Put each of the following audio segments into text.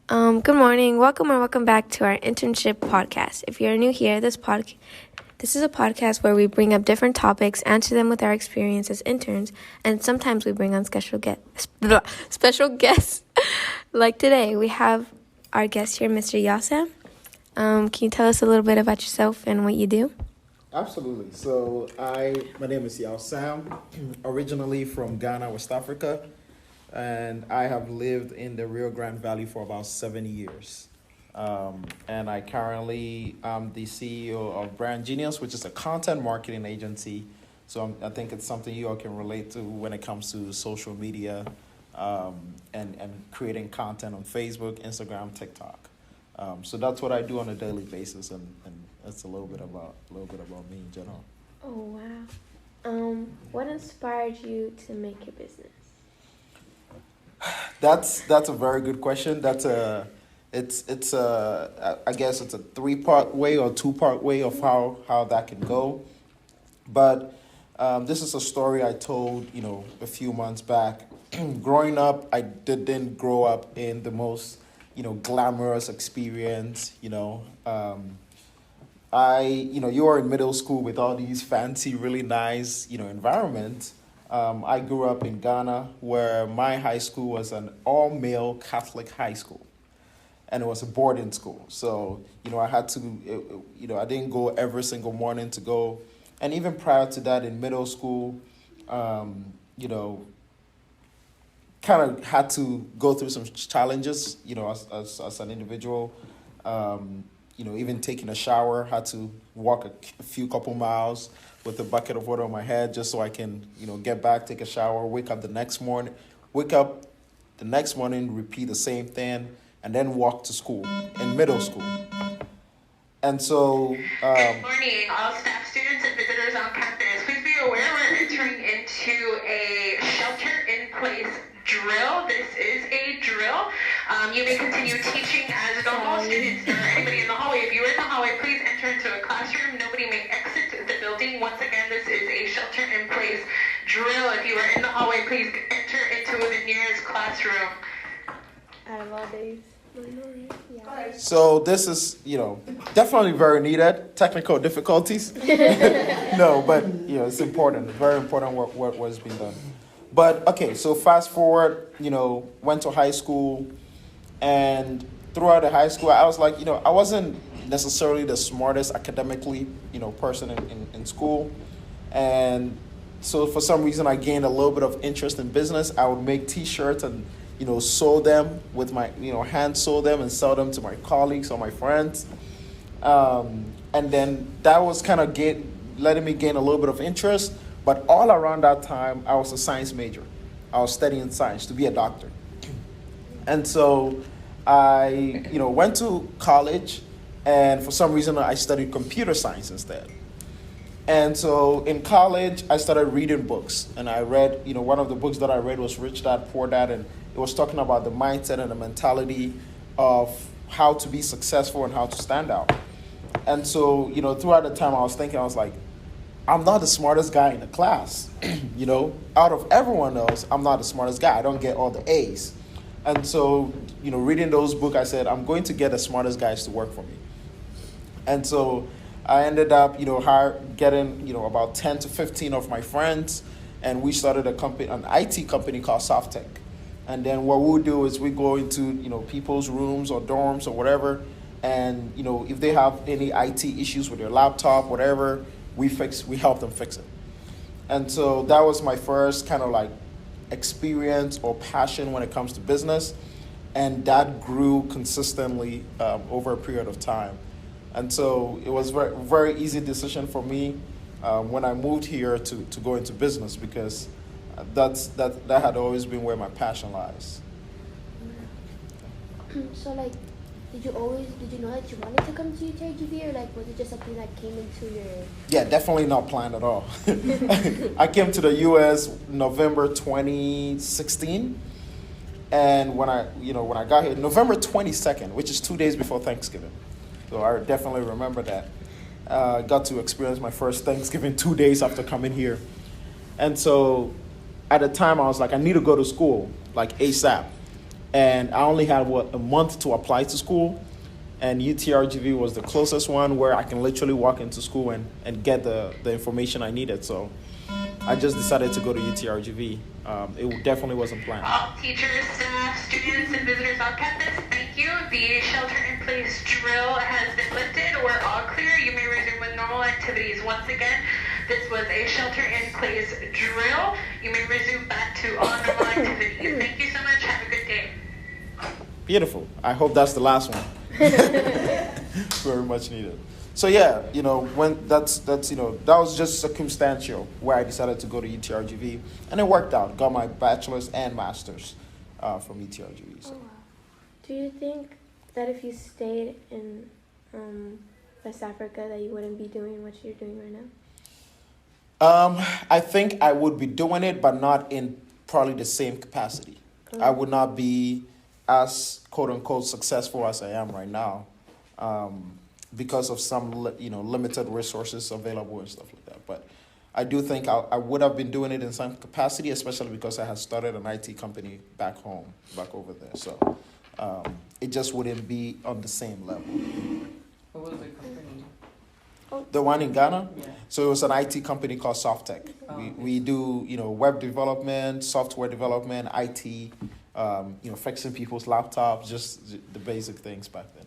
Good morning. Welcome or welcome back to our internship podcast. If you're new here, this is a podcast where we bring up different topics, answer them with our experience as interns, and sometimes we bring on special guests. Like today, we have our guest here, Mr. Yassam. Can you tell us a little bit about yourself and what you do? Absolutely. So my name is Yao Sam, originally from Ghana, West Africa, and I have lived in the Rio Grande Valley for about 7 years. And I currently am the CEO of Brand Genius, which is a content marketing agency. So I think it's something you all can relate to when it comes to social media and creating content on Facebook, Instagram, TikTok. So that's what I do on a daily basis, and that's a little bit about me in general. Oh wow! What inspired you to make your business? That's a very good question. I guess it's a 3-part way or 2-part way of how that can go. But this is a story I told a few months back. Growing up, I didn't grow up in the most glamorous experience. You are in middle school with all these fancy, really nice environments. I grew up in Ghana, where my high school was an all-male Catholic high school, and it was a boarding school. So, I had to, I didn't go every single morning to go. And even prior to that, in middle school, kind of had to go through some challenges, as an individual. Even taking a shower, had to walk a few couple miles with a bucket of water on my head just so I can, get back, take a shower, wake up the next morning, repeat the same thing, and then walk to school in middle school. And so... Good morning, all staff, students, and visitors on campus. Please be aware we're entering into a shelter-in-place drill. This is a drill. You may continue teaching as normal. Students or anybody in the hallway. If you're in the hallway, please enter into a classroom. Nobody may exit the building. Once again, this is a shelter-in-place drill. If you are in the hallway, please enter into the nearest classroom. Out of all days. Yeah. So this is, definitely very needed. Technical difficulties. No, but, it's important. Very important what has been done. But, okay, so fast forward, went to high school. And throughout the high school, I was like, I wasn't necessarily the smartest academically, person in school. And so for some reason, I gained a little bit of interest in business. I would make T-shirts and sew them with my, hand sew them and sell them to my colleagues or my friends. And then that was kind of letting me gain a little bit of interest. But all around that time, I was a science major. I was studying science to be a doctor. And so I, went to college, and for some reason, I studied computer science instead. And so in college, I started reading books, and I read, one of the books that I read was Rich Dad, Poor Dad, and it was talking about the mindset and the mentality of how to be successful and how to stand out. And so, throughout the time I was thinking, I was like, I'm not the smartest guy in the class. Out of everyone else, I'm not the smartest guy. I don't get all the A's. And so, reading those books, I said, I'm going to get the smartest guys to work for me. And so I ended up, getting, about 10 to 15 of my friends, and we started an IT company called SoftTech. And then what we'll do is we go into, people's rooms or dorms or whatever, and, if they have any IT issues with their laptop, whatever, we help them fix it. And so that was my first kind of like experience or passion when it comes to business. And that grew consistently over a period of time. And so it was very, very easy decision for me when I moved here to go into business, because that had always been where my passion lies. So did you know that you wanted to come to UTRGV, or was it just something that came into your... Yeah, definitely not planned at all. I came to the U.S. November 2016, and when I got here, November 22nd, which is 2 days before Thanksgiving. So I definitely remember that. Got to experience my first Thanksgiving 2 days after coming here. And so at the time, I was like, I need to go to school, like ASAP. and I only had a month to apply to school, and UTRGV was the closest one where I can literally walk into school and get the information I needed. So I just decided to go to UTRGV. It definitely wasn't planned. All teachers, staff, students, and visitors on campus, thank you. The shelter-in-place drill has been lifted. We're all clear. You may resume with normal activities. Once again, this was a shelter-in-place drill. You may resume back to all normal activities. Thank you so much. Have a good day. Beautiful. I hope that's the last one. Very much needed. So yeah, when that's that was just circumstantial where I decided to go to UTRGV, and it worked out. Got my bachelor's and master's from UTRGV. So. Oh, wow. Do you think that if you stayed in West Africa that you wouldn't be doing what you're doing right now? I think I would be doing it, but not in probably the same capacity. I would not be as quote unquote successful as I am right now. Because of some, limited resources available and stuff like that. But I do think I would have been doing it in some capacity, especially because I had started an IT company back over there. So it just wouldn't be on the same level. What was the company? The one in Ghana? Yeah. So it was an IT company called Softtech. Oh, We do, web development, software development, IT, fixing people's laptops, just the basic things back then.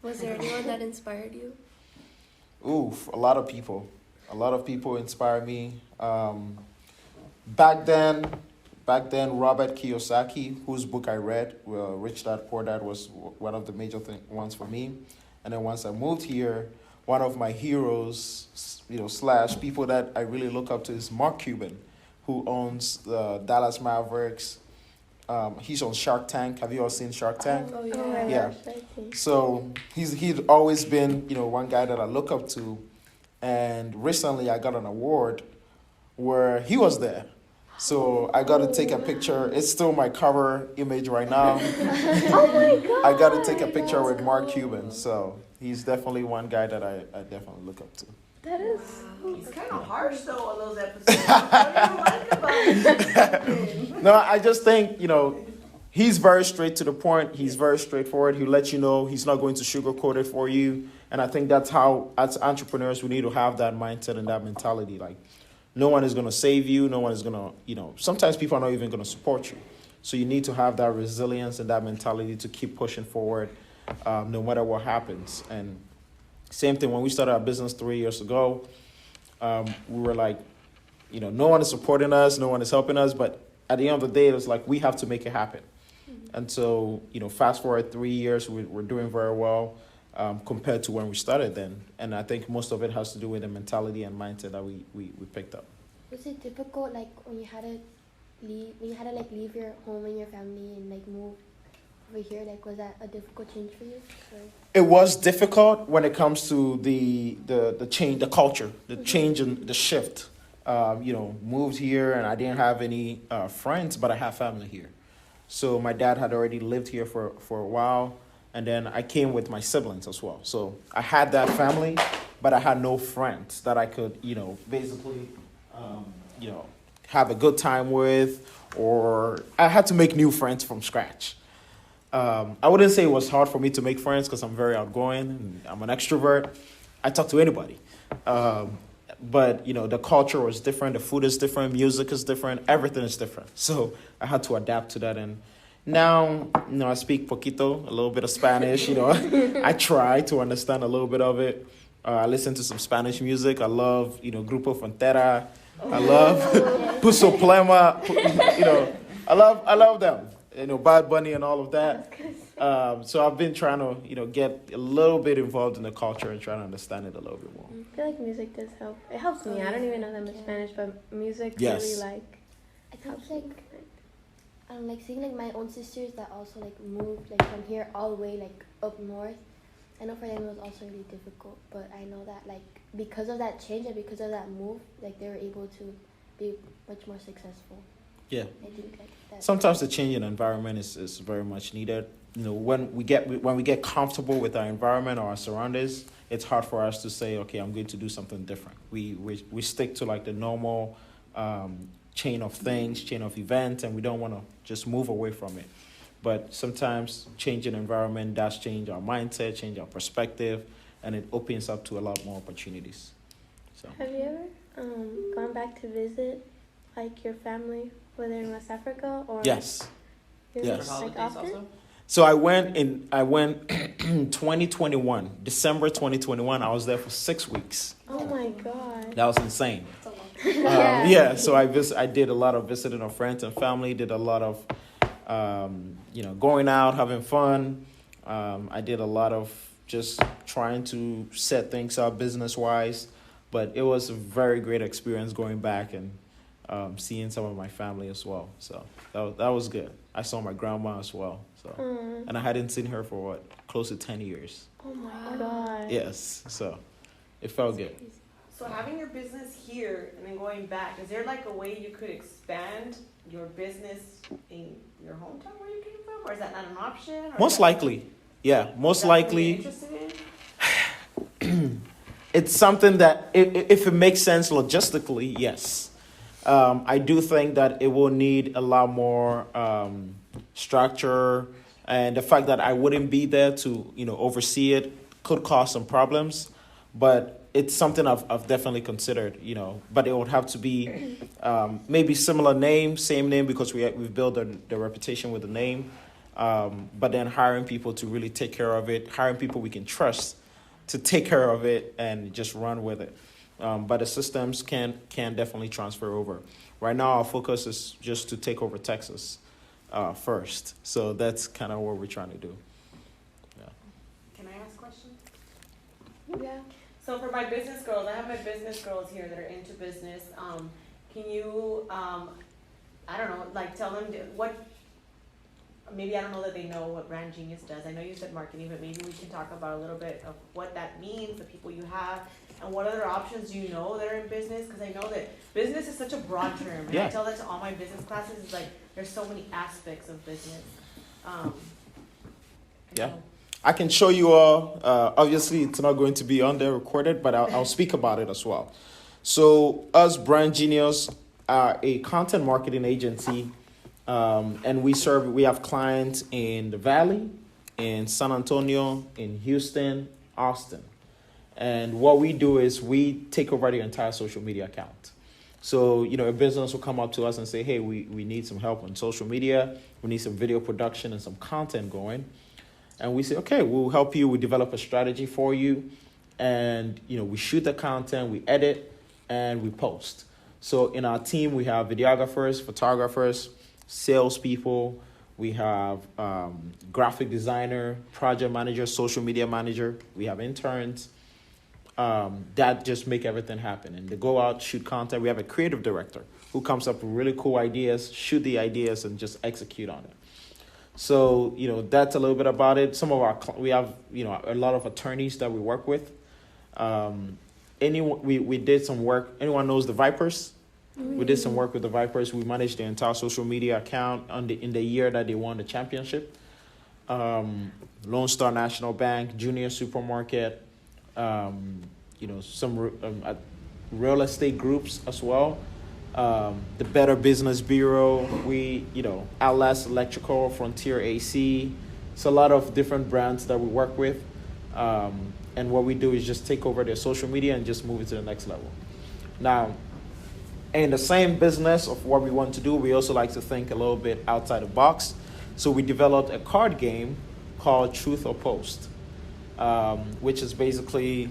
Was there anyone that inspired you? Oof, a lot of people. A lot of people inspire me. Back then, Robert Kiyosaki, whose book I read, Rich Dad Poor Dad, was one of the major ones for me. And then once I moved here, one of my heroes, / people that I really look up to is Mark Cuban, who owns the Dallas Mavericks. He's on Shark Tank. Have you all seen Shark Tank? Oh, Yeah. So he's always been, one guy that I look up to. And recently I got an award where he was there. So I got to take a picture. It's still my cover image right now. Oh my God. I got to take a picture with Mark Cuban. So he's definitely one guy that I definitely look up to. That is He's kind of harsh though on those episodes. What do you like about him? No, I just think, he's very straight to the point. He's very straightforward. He'll let you know. He's not going to sugarcoat it for you. And I think that's how, as entrepreneurs, we need to have that mindset and that mentality. Like, no one is going to save you. No one is going to, sometimes people are not even going to support you. So you need to have that resilience and that mentality to keep pushing forward, no matter what happens. And same thing, when we started our business 3 years ago, we were like, no one is supporting us, no one is helping us, but at the end of the day, it was like, we have to make it happen. Mm-hmm. And so, fast forward 3 years, we're doing very well compared to when we started then. And I think most of it has to do with the mentality and mindset that we picked up. Was it difficult, like when you had to leave your home and your family and like move over here? Like, was that a difficult change for you? Or? It was difficult when it comes to the change, the culture, the change and the shift. Moved here and I didn't have any friends, but I have family here. So my dad had already lived here for a while, and then I came with my siblings as well. So I had that family, but I had no friends that I could, basically, have a good time with, or I had to make new friends from scratch. I wouldn't say it was hard for me to make friends because I'm very outgoing and I'm an extrovert. I talk to anybody. But, the culture was different. The food is different. Music is different. Everything is different. So I had to adapt to that. And now, I speak poquito, a little bit of Spanish. I try to understand a little bit of it. I listen to some Spanish music. I love, Grupo Frontera. I love Puso Plema. I love them. Bad Bunny and all of that. So I've been trying to, get a little bit involved in the culture and trying to understand it a little bit more. I feel like music does help. It helps me. I don't even know that much Spanish, but music Yes. really I think like seeing like my own sisters that also like moved like from here all the way like up north. I know for them it was also really difficult, but I know that like because of that change and because of that move, like they were able to be much more successful. Yeah. I think like that. Sometimes the change in environment is very much needed. When we get comfortable with our environment or our surroundings, it's hard for us to say, okay, I'm going to do something different. We stick to like the normal chain of things, chain of events, and we don't want to just move away from it. But sometimes changing environment does change our mindset, change our perspective, and it opens up to a lot more opportunities. So Have you ever gone back to visit like your family, whether in West Africa or yes. you're, Yes. For like holidays often? also? So I went 2021, December 2021. I was there for 6 weeks. Oh my god. That was insane. Yeah. Yeah. So I did a lot of visiting of friends and family. Did a lot of, going out, having fun. I did a lot of just trying to set things up business wise. But it was a very great experience going back and seeing some of my family as well. So that was good. I saw my grandma as well. So and I hadn't seen her for close to 10 years. Oh my god. Yes. So it felt good. So having your business here and then going back, is there like a way you could expand your business in your hometown where you came from, or is that not an option? Or is Most that- likely. Yeah. Most is that something likely. you're interested in? It's something that, if it makes sense logistically, yes. I do think that it will need a lot more structure, and the fact that I wouldn't be there to, oversee it could cause some problems. But it's something I've definitely considered, But it would have to be maybe similar name, same name, because we've built the reputation with the name. But then hiring people to really take care of it, hiring people we can trust to take care of it and just run with it. But the systems can definitely transfer over. Right now, our focus is just to take over Texas first. So that's kind of what we're trying to do. Can I ask questions? Yeah. So for my business girls, I have my business girls here that are into business. Can you, I don't know, like tell them what, maybe I don't know that they know what Brand Genius does. I know you said marketing, but maybe we can talk about a little bit of what that means, the people you have, and what other options you know that are in business. Because I know that business is such a broad term. And Yeah. I tell that to all my business classes, it's like there's so many aspects of business. Yeah. I can show you all. Obviously, it's not going to be on there recorded, but I'll speak about it as well. So, us Brand Genius are a content marketing agency, and we have clients in the Valley, in San Antonio, in Houston, Austin. And what we do is we take over the entire social media account. So, a business will come up to us and say, hey, we need some help on social media. We need some video production and some content going. And we say, okay, we'll help you. We develop a strategy for you. And, we shoot the content, we edit, and we post. So in our team, we have videographers, photographers, salespeople. We have graphic designer, project manager, social media manager. We have interns that just make everything happen. And they go out, shoot content. We have a creative director who comes up with really cool ideas, shoot the ideas, and just execute on it. So, that's a little bit about it. We have, a lot of attorneys that we work with. We did some work. Anyone knows the Vipers? We did some work with the Vipers. We managed their entire social media account in the year that they won the championship. Lone Star National Bank, Junior Supermarket, some real estate groups as well. The Better Business Bureau, Outlast Electrical, Frontier AC. It's a lot of different brands that we work with. And what we do is just take over their social media and just move it to the next level. Now, in the same business of what we want to do, we also like to think a little bit outside the box. So we developed a card game called Truth or Post, which is basically...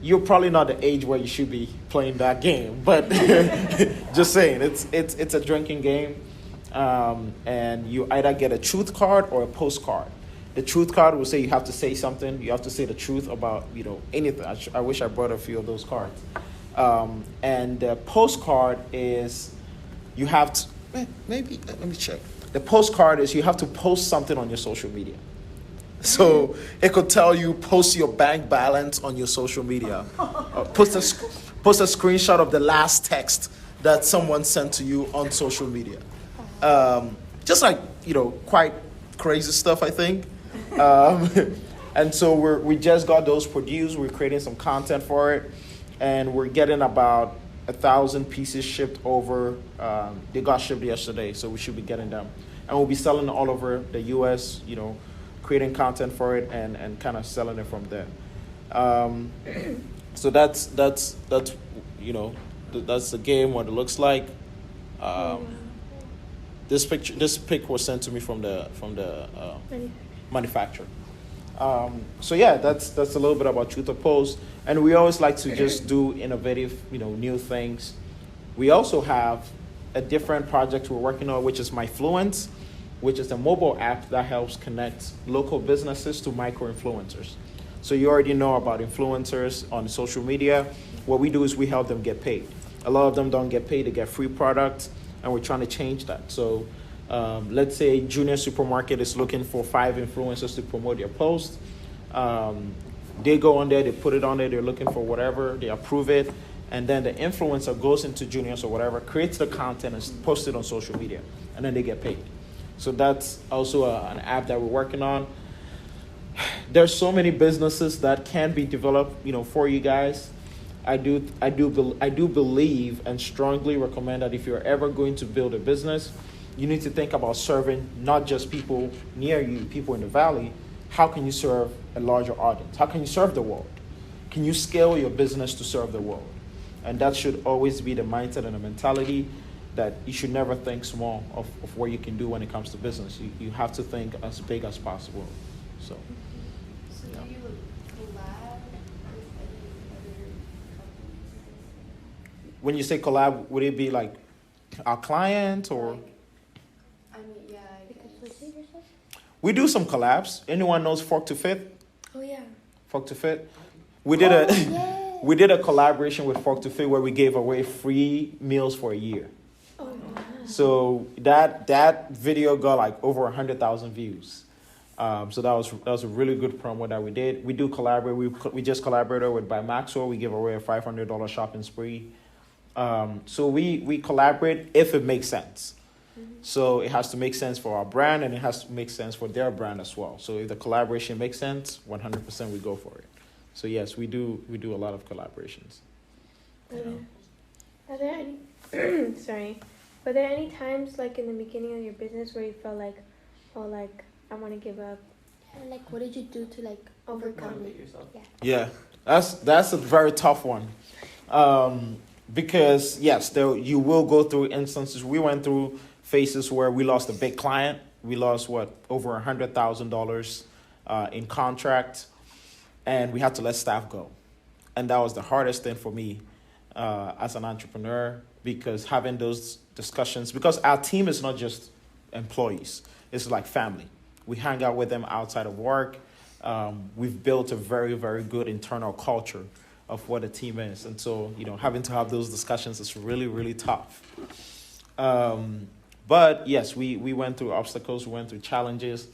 You're probably not the age where you should be playing that game, but just saying, it's a drinking game, and you either get a truth card or a postcard. The truth card will say you have to say something. You have to say the truth about anything. I wish I brought a few of those cards. And the postcard is you have to maybe let me check. The postcard is you have to post something on your social media. So it could tell you post your bank balance on your social media. Post a screenshot of the last text that someone sent to you on social media. Just like, quite crazy stuff, I think. And so we just got those produced. We're creating some content for it. And we're getting about 1,000 pieces shipped over. They got shipped yesterday, so we should be getting them. And we'll be selling all over the U.S., creating content for it and kind of selling it from there. So that's that's the game, what it looks like. This pic was sent to me from the manufacturer. So yeah, that's a little bit about Truth or Post, and we always like to just do innovative, new things. We also have a different project we're working on, which is MyFluence, which is a mobile app that helps connect local businesses to micro influencers. So you already know about influencers on social media. What we do is we help them get paid. A lot of them don't get paid; they get free products, and we're trying to change that. So let's say Junior Supermarket is looking for 5 influencers to promote their post. They go on there, they put it on there, they're looking for whatever, they approve it, and then the influencer goes into Juniors or whatever, creates the content and posts it on social media, and then they get paid. So that's also an app that we're working on. There's so many businesses that can be developed, for you guys. I do believe and strongly recommend that if you're ever going to build a business, you need to think about serving not just people near you, people in the valley. How can you serve a larger audience? How can you serve the world? Can you scale your business to serve the world? And that should always be the mindset and the mentality that you should never think small of what you can do when it comes to business. You have to think as big as possible. So do you collab with any other companies? when you say collab, would it be like our client or? I mean, yeah, I guess. We do some collabs. Anyone knows Fork to Fit? Oh yeah. Fork to Fit. We did we did a collaboration with Fork to Fit where we gave away free meals for a year. Oh wow. So that video got like over 100,000 views. So that was a really good promo that we did. We do collaborate. We just collaborated with By Maxwell. We give away a $500 shopping spree. So we collaborate if it makes sense. So it has to make sense for our brand, and it has to make sense for their brand as well. So if the collaboration makes sense, 100% we go for it. So yes, we do a lot of collaborations. Are there any sorry, were there any times like in the beginning of your business where you felt like, oh, like I want to give up? And like, what did you do to like overcome Motivate it? yourself. Yeah, that's a very tough one, because yes, you will go through instances. We went through phases where we lost a big client. We lost over $100,000 in contract, and we had to let staff go, and that was the hardest thing for me as an entrepreneur, because having those discussions, because our team is not just employees, it's like family. We hang out with them outside of work. We've built a very, very good internal culture of what a team is. And so, having to have those discussions is really, really tough. But yes, we went through obstacles, we went through challenges.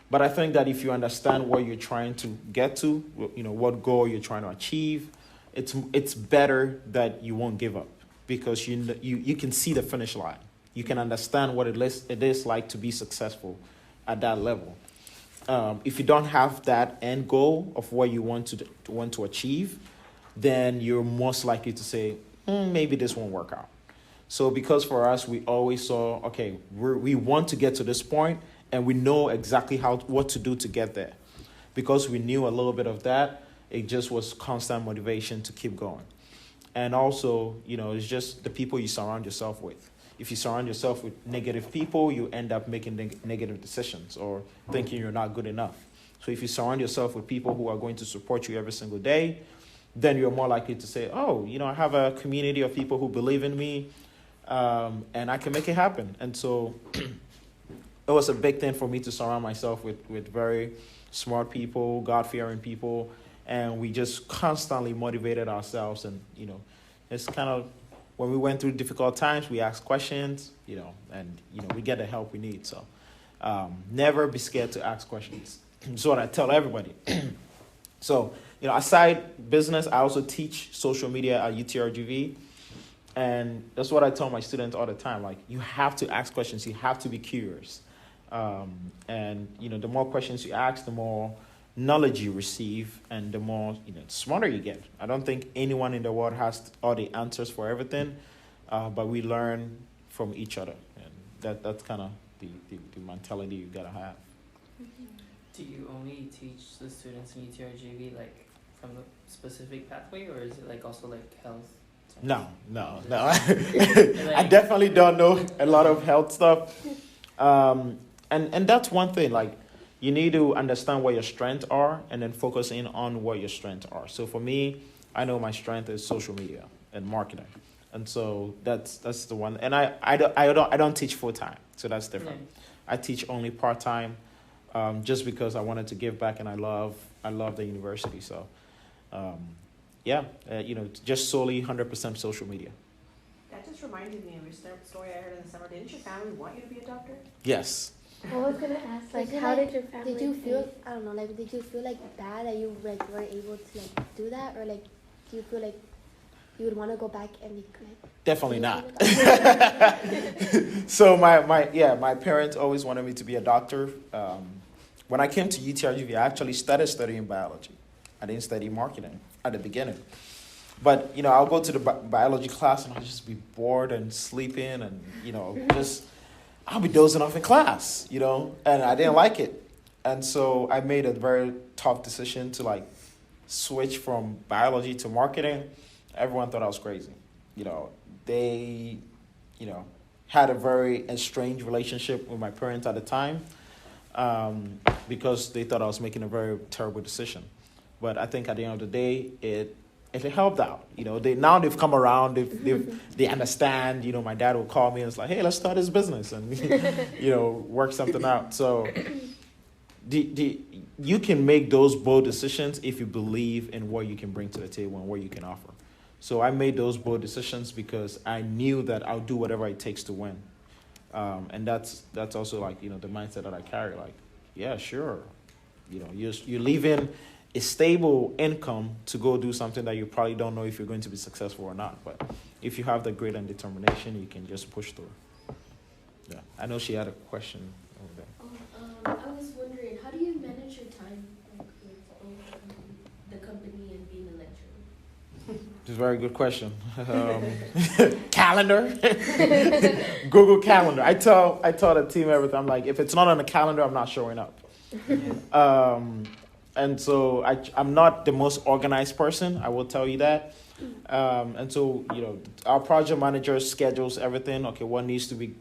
But I think that if you understand what you're trying to get to, what goal you're trying to achieve, it's better that you won't give up, because you can see the finish line. You can understand what it is like to be successful at that level. If you don't have that end goal of what you want to achieve, then you're most likely to say, maybe this won't work out. So because for us, we always saw, okay, we want to get to this point, and we know exactly what to do to get there. Because we knew a little bit of that, it just was constant motivation to keep going. And also, it's just the people you surround yourself with. If you surround yourself with negative people, you end up making negative decisions or thinking you're not good enough. So if you surround yourself with people who are going to support you every single day, then you're more likely to say, I have a community of people who believe in me, and I can make it happen. And so it was a big thing for me to surround myself with very smart people, God-fearing people, and we just constantly motivated ourselves. And, it's kind of, when we went through difficult times, we asked questions, and, we get the help we need. So never be scared to ask questions. That's what I tell everybody. So, aside business, I also teach social media at UTRGV. And that's what I tell my students all the time. Like, you have to ask questions. You have to be curious. And, the more questions you ask, the more knowledge you receive and the more, smarter you get. I don't think anyone in the world has all the answers for everything, but we learn from each other. And that's kind of the mentality you got to have. Do you only teach the students in UTRGV like from the specific pathway, or is it like also like health? No. I definitely don't know a lot of health stuff. And that's one thing, like, you need to understand what your strengths are and then focus in on what your strengths are. So for me, I know my strength is social media and marketing. And so that's the one. And I don't teach full time, so that's different. Yeah. I teach only part time, just because I wanted to give back, and I love the university. So, just solely 100% social media. That just reminded me of your story I heard in the summer. Didn't your family want you to be a doctor? Yes. I was gonna ask, like, Was it how like- did your family? Did you feel, I don't know, like, did you feel like bad that you like were able to like do that, or like, do you feel like you would want to go back and be like? Definitely do not. something? So my parents always wanted me to be a doctor. When I came to UTRGV, I actually started studying biology. I didn't study marketing at the beginning. But, I'll go to the biology class and I'll just be bored and sleeping and, I'll be dozing off in class, and I didn't like it. And so I made a very tough decision to like switch from biology to marketing. Everyone thought I was crazy. They, had a very estranged relationship with my parents at the time, because they thought I was making a very terrible decision. But I think at the end of the day, it helped out. They've come around. They understand. My dad will call me and it's like, hey, let's start this business and work something out. So you can make those bold decisions if you believe in what you can bring to the table and what you can offer. So I made those bold decisions because I knew that I'll do whatever it takes to win. And that's also like, the mindset that I carry. Like, yeah, sure. You're leaving a stable income to go do something that you probably don't know if you're going to be successful or not. But if you have the grit and determination, you can just push through. Yeah, I know she had a question over there. I was wondering, how do you manage your time, like with both the company and being a lecturer? It's a very good question. Calendar, Google Calendar. I tell the team everything. I'm like, if it's not on the calendar, I'm not showing up. And so I'm not the most organized person. I will tell you that. And so our project manager schedules everything. Okay, what needs to be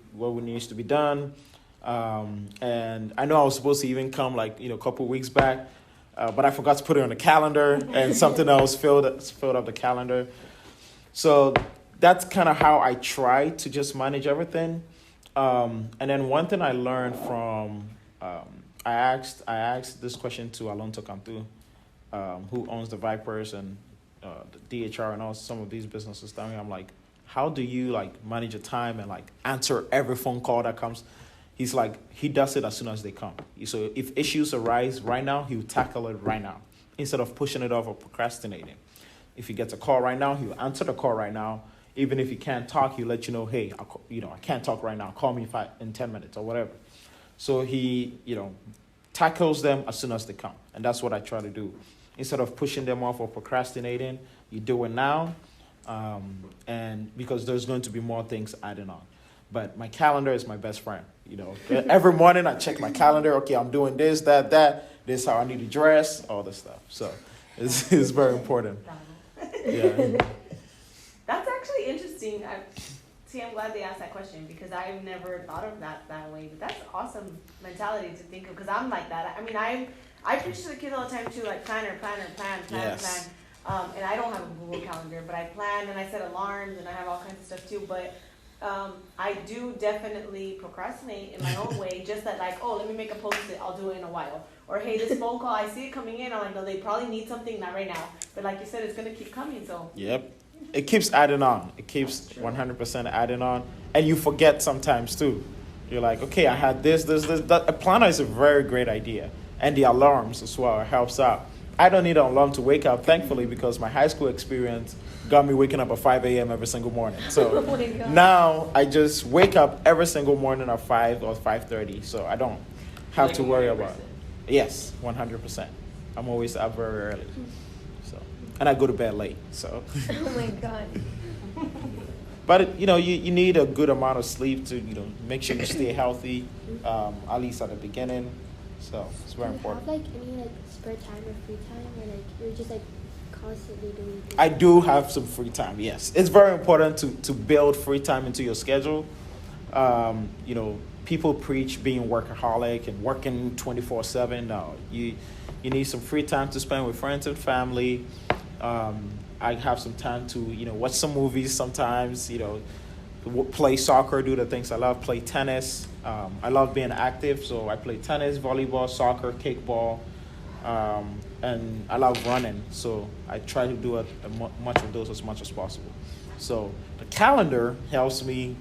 done. And I know I was supposed to even come like a couple weeks back. But I forgot to put it on the calendar, and something else filled up the calendar. So that's kind of how I try to just manage everything. And then one thing I learned from, I asked this question to Alonto Cantu, who owns the Vipers and the DHR and all some of these businesses down here. I'm like, how do you like manage your time and like answer every phone call that comes? He's like, he does it as soon as they come. So if issues arise right now, he'll tackle it right now instead of pushing it off or procrastinating. If he gets a call right now, he'll answer the call right now. Even if he can't talk, he'll let you know, hey, I can't talk right now. Call me in 10 minutes or whatever. So he, tackles them as soon as they come. And that's what I try to do. Instead of pushing them off or procrastinating, you do it now. And because there's going to be more things adding on. But my calendar is my best friend. Every morning I check my calendar. Okay, I'm doing this, that. This is how I need to dress, all this stuff. So it's very important. Yeah. That's actually interesting. I'm glad they asked that question because I've never thought of that way. But that's awesome mentality to think of because I'm like that. I mean, I preach to the kids all the time too, like plan. Yes. And I don't have a Google Calendar, but I plan and I set alarms and I have all kinds of stuff too. But I do definitely procrastinate in my own way. Just that, like, oh, let me make a post-it. I'll do it in a while. Or hey, this phone call, I see it coming in. I'm like, no, they probably need something, not right now. But like you said, it's gonna keep coming. So. Yep. It keeps adding on. It keeps 100% adding on. And you forget sometimes too. You're like, okay, I had this. A planner is a very great idea. And the alarms as well helps out. I don't need an alarm to wake up, thankfully, because my high school experience got me waking up at 5 a.m. every single morning. So now I just wake up every single morning at 5 or 5:30. So I don't have to worry about it. Yes, 100%. I'm always up very early. So, and I go to bed late. So, Oh my God. but you need a good amount of sleep to make sure you stay healthy, at least at the beginning. So it's very Do you important. have like any like spare time or free time, or like you're just like constantly doing things? I do have some free time. Yes, it's very important to build free time into your schedule. People preach being workaholic and working 24/7. No, you need some free time to spend with friends and family. I have some time to watch some movies sometimes. Play soccer, do the things I love. Play tennis. I love being active, so I play tennis, volleyball, soccer, kickball. And I love running, so I try to do much of those as much as possible. So the calendar helps me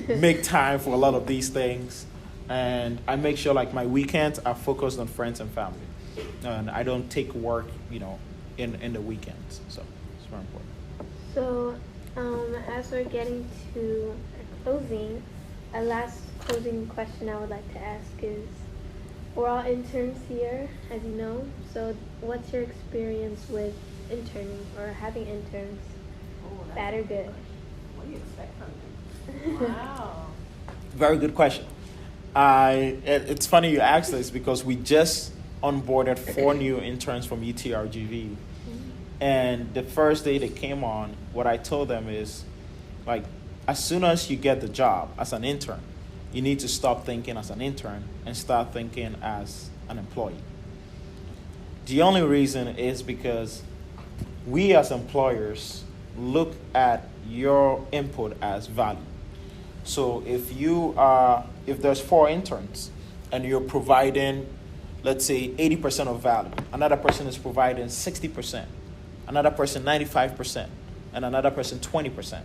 make time for a lot of these things, and I make sure like my weekends are focused on friends and family, and I don't take work, in the weekends. So it's very important. So, as we're getting to our closing, a last closing question I would like to ask is, we're all interns here, as you know, so what's your experience with interning or having interns, bad or good? What do you expect from them? Wow. Very good question. It's funny you asked this because we just onboarded 4 new interns from UTRGV. And the first day they came on, what I told them is, like, as soon as you get the job as an intern, you need to stop thinking as an intern and start thinking as an employee. The only reason is because we as employers look at your input as value. So if there's 4 interns and you're providing, let's say, 80% of value, another person is providing 60%, another person 95%, and another person 20%.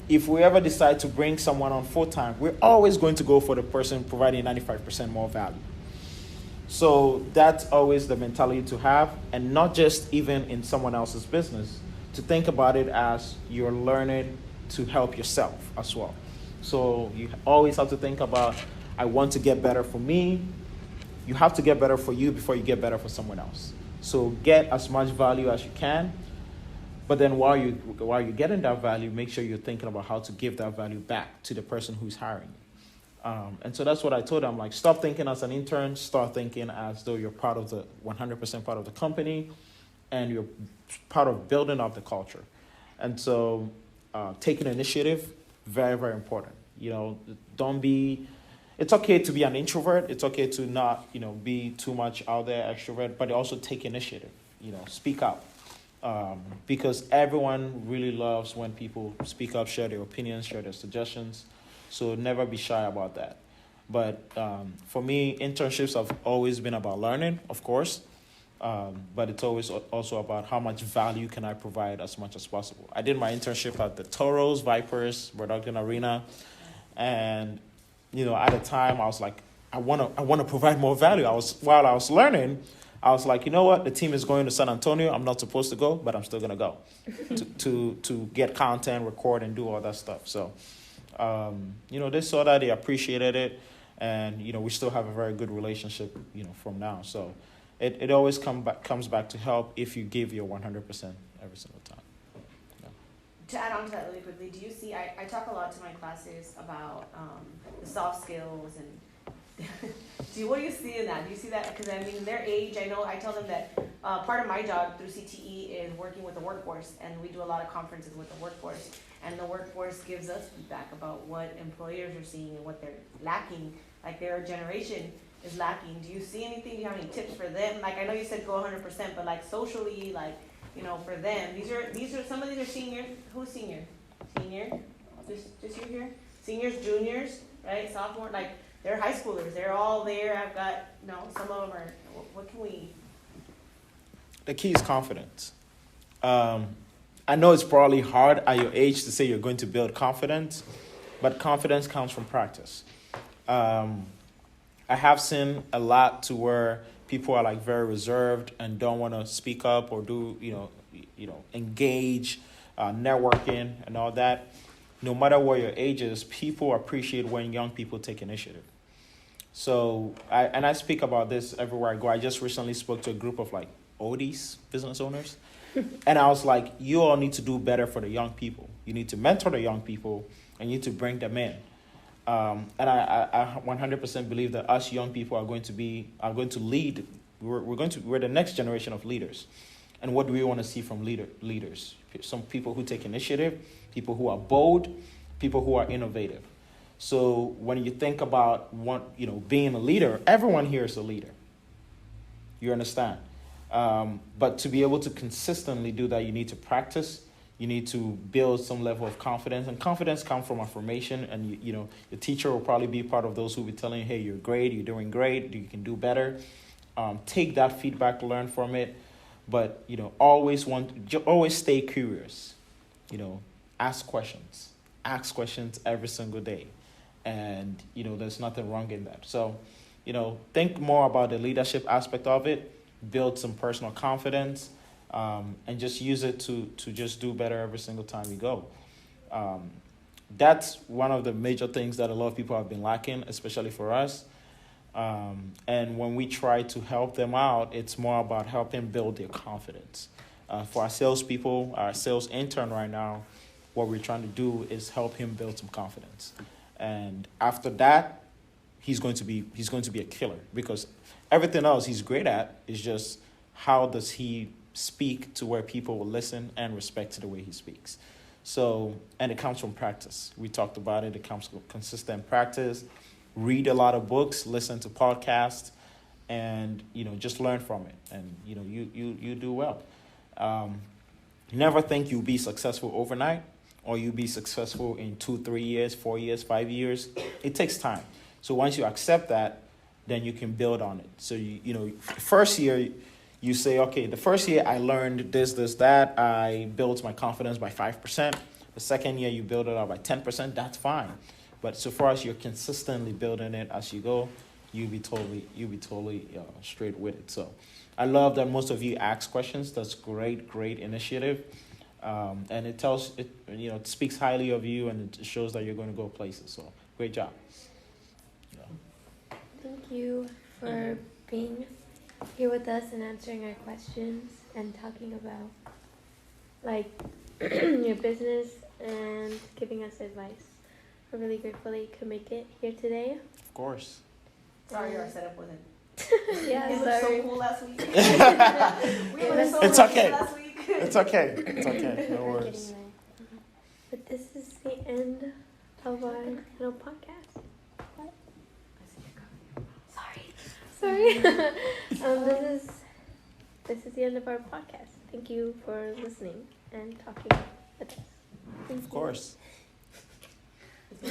If we ever decide to bring someone on full-time, we're always going to go for the person providing 95% more value. So that's always the mentality to have, and not just even in someone else's business, to think about it as you're learning to help yourself as well. So you always have to think about, I want to get better for me. You have to get better for you before you get better for someone else. So get as much value as you can, but then while you're getting that value, make sure you're thinking about how to give that value back to the person who's hiring you. And so that's what I told them, like, stop thinking as an intern, start thinking as though you're part of the 100% part of the company, and you're part of building up the culture. And so taking initiative, very, very important. It's okay to be an introvert. It's okay to not, be too much out there, extrovert, but also take initiative, speak up. Because everyone really loves when people speak up, share their opinions, share their suggestions. So never be shy about that. But for me, internships have always been about learning, of course. But it's always also about how much value can I provide as much as possible. I did my internship at the Toros, Vipers, Burlington Arena. And, at the time I was like, I want to provide more value. While I was learning, I was like, you know what? The team is going to San Antonio. I'm not supposed to go, but I'm still going to go to get content, record, and do all that stuff. So, they saw that, they appreciated it. And, we still have a very good relationship, from now. So it always comes back to help if you give your 100% every single time. Yeah. To add on to that really quickly, do you see, I talk a lot to my classes about the soft skills and what do you see in that? Do you see that? Because their age, I tell them that part of my job through CTE is working with the workforce, and we do a lot of conferences with the workforce, and the workforce gives us feedback about what employers are seeing and what they're lacking, like their generation is lacking. Do you see anything? Do you have any tips for them? Like, I know you said go 100%, but like socially, like, for them, these are some of these are seniors. Who's senior? Senior? Just you here? Seniors, juniors, right? Sophomore, like. They're high schoolers. They're all there. I've got, some of them are, what can we? The key is confidence. I know it's probably hard at your age to say you're going to build confidence, but confidence comes from practice. I have seen a lot to where people are like very reserved and don't want to speak up or do, engage, networking and all that. No matter what your age is, people appreciate when young people take initiative. So I speak about this everywhere I go. I just recently spoke to a group of like oldies business owners, and I was like, you all need to do better for the young people. You need to mentor the young people, and you need to bring them in. And I 100% believe that us young people are going to lead. We're the next generation of leaders. And what do we want to see from leaders? Some people who take initiative, people who are bold, people who are innovative. So when you think about being a leader, everyone here is a leader. You understand? But to be able to consistently do that, you need to practice. You need to build some level of confidence, and confidence comes from affirmation. And your teacher will probably be part of those who will be telling you, "Hey, you're great. You're doing great. You can do better." Take that feedback, learn from it, but always stay curious. Ask questions every single day, and there's nothing wrong in that. So, think more about the leadership aspect of it. Build some personal confidence. And just use it to just do better every single time you go. That's one of the major things that a lot of people have been lacking, especially for us. And when we try to help them out, it's more about helping build their confidence. For our salespeople, our sales intern right now, what we're trying to do is help him build some confidence. And after that, he's going to be a killer, because everything else he's great at is just how does he speak to where people will listen and respect to the way he speaks. So, and it comes from practice. We talked about it. It comes from consistent practice. Read a lot of books, listen to podcasts, and just learn from it. And you do well. Never think you'll be successful overnight, or you'll be successful in 2, 3 years, 4 years, 5 years. It takes time. So once you accept that, then you can build on it. So first year, you say, okay, the first year I learned this, that. I built my confidence by 5%. The second year you build it up by 10%. That's fine. But so far as you're consistently building it as you go, you'll be totally straight with it. So I love that most of you ask questions. That's great initiative. And it speaks highly of you, and it shows that you're going to go places. So great job. Thank you for being here with us and answering our questions and talking about your business and giving us advice. We're really grateful that you could make it here today. Of course. Sorry, our setup wasn't. Yeah, It looked sorry. so cool last week. We were so It's lucky okay. last week. It's okay. No We're worries. getting there. But this is the end of our little podcast. Sorry. This is the end of our podcast. Thank you for listening and talking with us. Thank Of course. you.